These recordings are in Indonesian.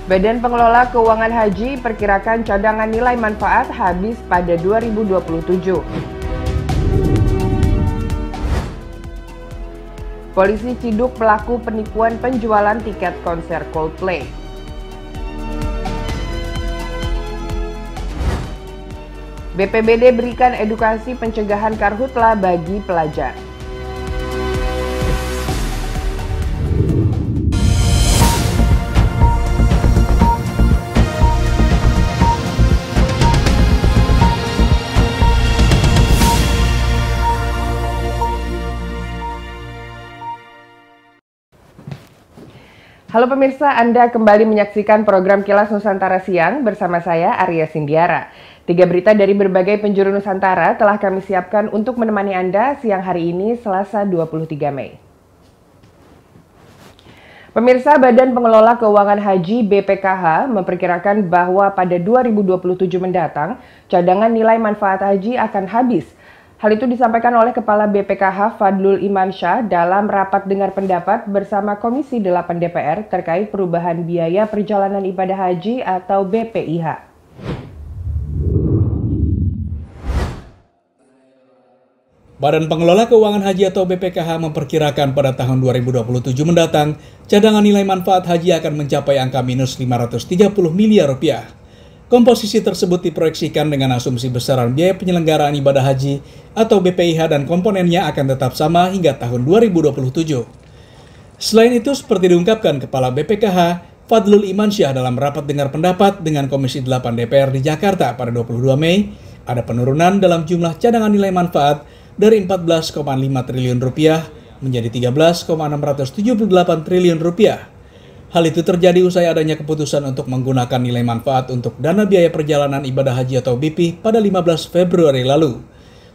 Badan Pengelola Keuangan Haji perkirakan cadangan nilai manfaat habis pada 2027. Polisi ciduk pelaku penipuan penjualan tiket konser Coldplay. BPBD berikan edukasi pencegahan karhutla bagi pelajar. Halo pemirsa, Anda kembali menyaksikan program Kilas Nusantara Siang bersama saya Arya Sindiara. 3 berita dari berbagai penjuru Nusantara telah kami siapkan untuk menemani Anda siang hari ini Selasa 23 Mei. Pemirsa, Badan Pengelola Keuangan Haji BPKH memperkirakan bahwa pada 2027 mendatang, cadangan nilai manfaat haji akan habis. Hal itu disampaikan oleh Kepala BPKH Fadlul Imansyah dalam rapat dengar pendapat bersama Komisi 8 DPR terkait perubahan biaya perjalanan ibadah haji atau BPIH. Badan Pengelola Keuangan Haji atau BPKH memperkirakan pada tahun 2027 mendatang, cadangan nilai manfaat haji akan mencapai angka minus 530 miliar rupiah. Komposisi tersebut diproyeksikan dengan asumsi besaran biaya penyelenggaraan ibadah haji atau BPIH dan komponennya akan tetap sama hingga tahun 2027. Selain itu, seperti diungkapkan Kepala BPKH, Fadlul Imansyah dalam rapat dengar pendapat dengan Komisi 8 DPR di Jakarta pada 22 Mei, ada penurunan dalam jumlah cadangan nilai manfaat dari 14,5 triliun rupiah menjadi 13,678 triliun rupiah. Hal itu terjadi usai adanya keputusan untuk menggunakan nilai manfaat untuk dana biaya perjalanan ibadah haji atau BP pada 15 Februari lalu,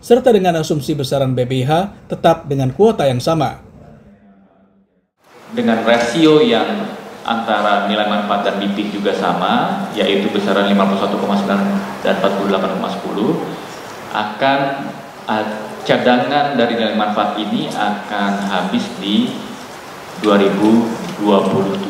serta dengan asumsi besaran BPIH tetap dengan kuota yang sama. Dengan rasio yang antara nilai manfaat dan BP juga sama, yaitu besaran 51,9 dan 48,10, akan cadangan dari nilai manfaat ini akan habis di 2027.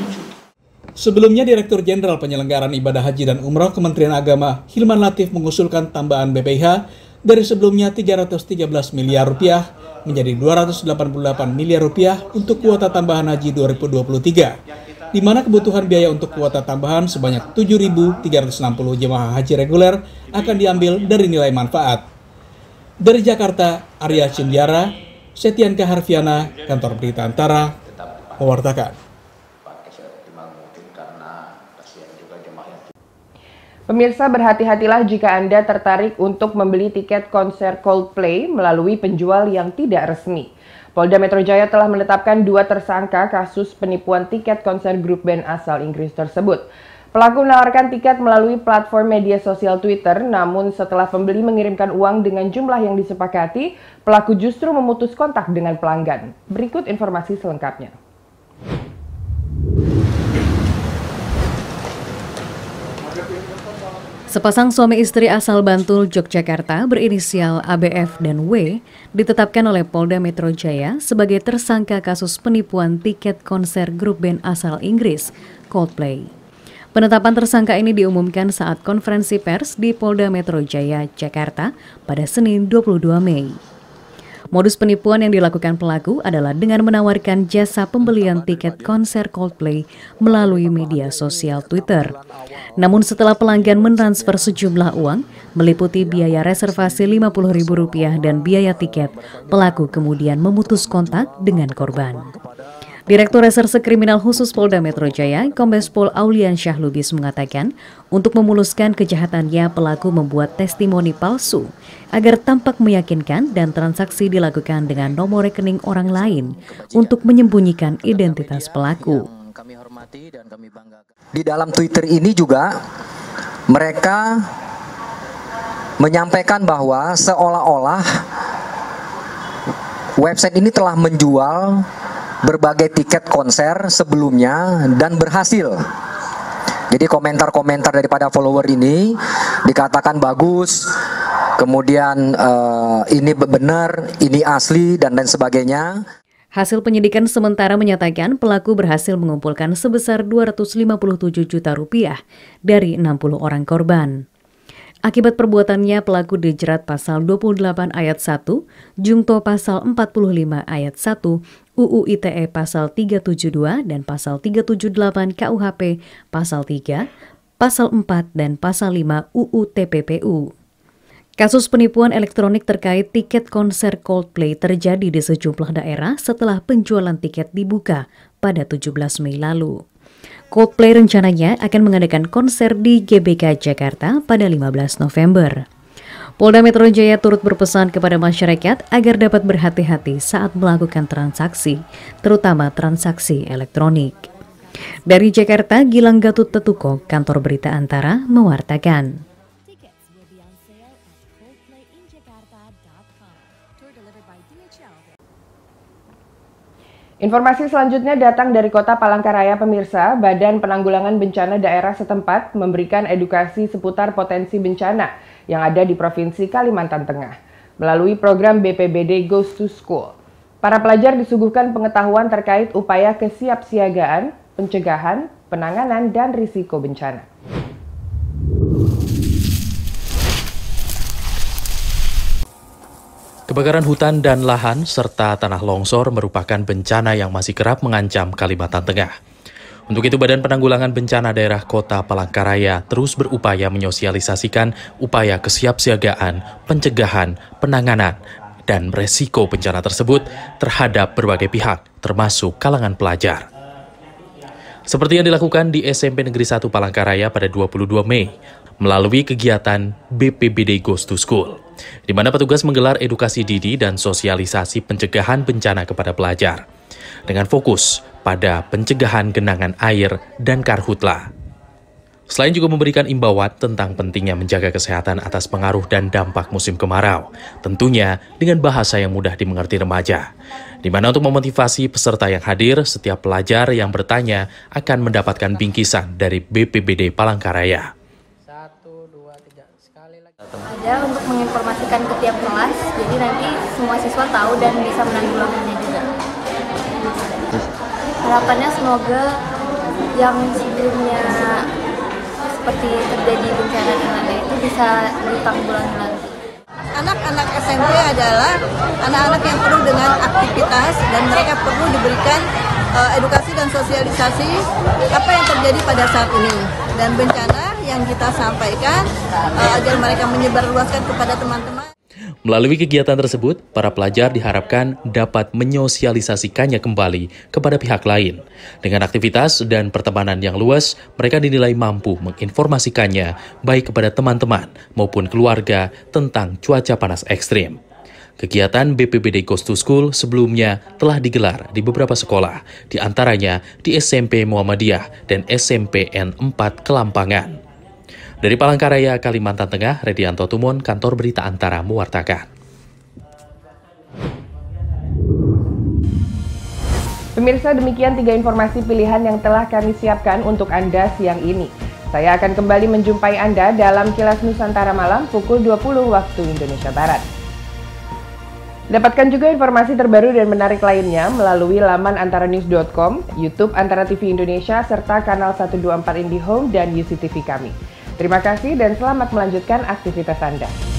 Sebelumnya, Direktur Jenderal Penyelenggaraan Ibadah Haji dan Umroh Kementerian Agama Hilman Latif mengusulkan tambahan BPIH dari sebelumnya 313 miliar rupiah menjadi 288 miliar rupiah untuk kuota tambahan haji 2023, di mana kebutuhan biaya untuk kuota tambahan sebanyak 7.360 jemaah haji reguler akan diambil dari nilai manfaat. Dari Jakarta, Arya Sindiara, Setianka Harfiana, Kantor Berita Antara, mewartakan. Pemirsa, berhati-hatilah jika Anda tertarik untuk membeli tiket konser Coldplay melalui penjual yang tidak resmi. Polda Metro Jaya telah menetapkan 2 tersangka kasus penipuan tiket konser grup band asal Inggris tersebut. Pelaku menawarkan tiket melalui platform media sosial Twitter, namun setelah pembeli mengirimkan uang dengan jumlah yang disepakati, pelaku justru memutus kontak dengan pelanggan. Berikut informasi selengkapnya. Sepasang suami istri asal Bantul, Yogyakarta berinisial ABF dan W ditetapkan oleh Polda Metro Jaya sebagai tersangka kasus penipuan tiket konser grup band asal Inggris, Coldplay. Penetapan tersangka ini diumumkan saat konferensi pers di Polda Metro Jaya, Jakarta pada Senin 22 Mei. Modus penipuan yang dilakukan pelaku adalah dengan menawarkan jasa pembelian tiket konser Coldplay melalui media sosial Twitter. Namun setelah pelanggan mentransfer sejumlah uang, meliputi biaya reservasi Rp50.000 dan biaya tiket, pelaku kemudian memutus kontak dengan korban. Direktur Reserse Kriminal Khusus Polda Metro Jaya, Kombes Pol Aulian Syah Lubis mengatakan, untuk memuluskan kejahatannya pelaku membuat testimoni palsu agar tampak meyakinkan dan transaksi dilakukan dengan nomor rekening orang lain untuk menyembunyikan identitas pelaku. Di dalam Twitter ini juga mereka menyampaikan bahwa seolah-olah website ini telah menjual berbagai tiket konser sebelumnya dan berhasil. Jadi komentar-komentar daripada follower ini dikatakan bagus, kemudian ini benar, ini asli dan lain sebagainya. Hasil penyidikan sementara menyatakan pelaku berhasil mengumpulkan sebesar Rp257 juta dari 60 orang korban. Akibat perbuatannya, pelaku dijerat pasal 28 ayat 1, Jungto pasal 45 ayat 1, UU ITE pasal 372 dan pasal 378 KUHP pasal 3, pasal 4 dan pasal 5 UU TPPU. Kasus penipuan elektronik terkait tiket konser Coldplay terjadi di sejumlah daerah setelah penjualan tiket dibuka pada 17 Mei lalu. Coldplay rencananya akan mengadakan konser di GBK Jakarta pada 15 November. Polda Metro Jaya turut berpesan kepada masyarakat agar dapat berhati-hati saat melakukan transaksi, terutama transaksi elektronik. Dari Jakarta, Gilang Gatut Tetuko, Kantor Berita Antara, mewartakan. Informasi selanjutnya datang dari Kota Palangkaraya, pemirsa. Badan Penanggulangan Bencana Daerah setempat memberikan edukasi seputar potensi bencana yang ada di Provinsi Kalimantan Tengah melalui program BPBD Goes to School. Para pelajar disuguhkan pengetahuan terkait upaya kesiapsiagaan, pencegahan, penanganan, dan risiko bencana. Kebakaran hutan dan lahan serta tanah longsor merupakan bencana yang masih kerap mengancam Kalimantan Tengah. Untuk itu, Badan Penanggulangan Bencana Daerah Kota Palangkaraya terus berupaya menyosialisasikan upaya kesiapsiagaan, pencegahan, penanganan, dan resiko bencana tersebut terhadap berbagai pihak, termasuk kalangan pelajar. Seperti yang dilakukan di SMP Negeri 1 Palangkaraya pada 22 Mei, melalui kegiatan BPBD Goes to School, di mana petugas menggelar edukasi dini dan sosialisasi pencegahan bencana kepada pelajar, dengan fokus pada pencegahan genangan air dan karhutla. Selain juga memberikan imbauan tentang pentingnya menjaga kesehatan atas pengaruh dan dampak musim kemarau, tentunya dengan bahasa yang mudah dimengerti remaja, di mana untuk memotivasi peserta yang hadir, setiap pelajar yang bertanya akan mendapatkan bingkisan dari BPBD Palangkaraya. Ada untuk menginformasikan ke tiap kelas, jadi nanti semua siswa tahu dan bisa menanggulanginya juga. Harapannya semoga yang sebelumnya seperti terjadi bencana di mana itu bisa ditanggulangi lagi. Anak-anak SMP adalah anak-anak yang penuh dengan aktivitas dan mereka perlu diberikan edukasi dan sosialisasi apa yang terjadi pada saat ini dan bencana yang kita sampaikan agar mereka menyebarluaskan kepada teman-teman. Melalui kegiatan tersebut, para pelajar diharapkan dapat menyosialisasikannya kembali kepada pihak lain. Dengan aktivitas dan pertemanan yang luas, mereka dinilai mampu menginformasikannya baik kepada teman-teman maupun keluarga tentang cuaca panas ekstrim. Kegiatan BPBD Goes to School sebelumnya telah digelar di beberapa sekolah, di antaranya di SMP Muhammadiyah dan SMP N4 Kelampangan. Dari Palangkaraya, Kalimantan Tengah, Redianto Tumon, Kantor Berita Antara mewartakan. Pemirsa, demikian 3 informasi pilihan yang telah kami siapkan untuk Anda siang ini. Saya akan kembali menjumpai Anda dalam Kilas Nusantara Malam pukul 20 waktu Indonesia Barat. Dapatkan juga informasi terbaru dan menarik lainnya melalui laman antaranews.com, YouTube Antara TV Indonesia, serta kanal 124 IndiHome dan UCTV kami. Terima kasih dan selamat melanjutkan aktivitas Anda.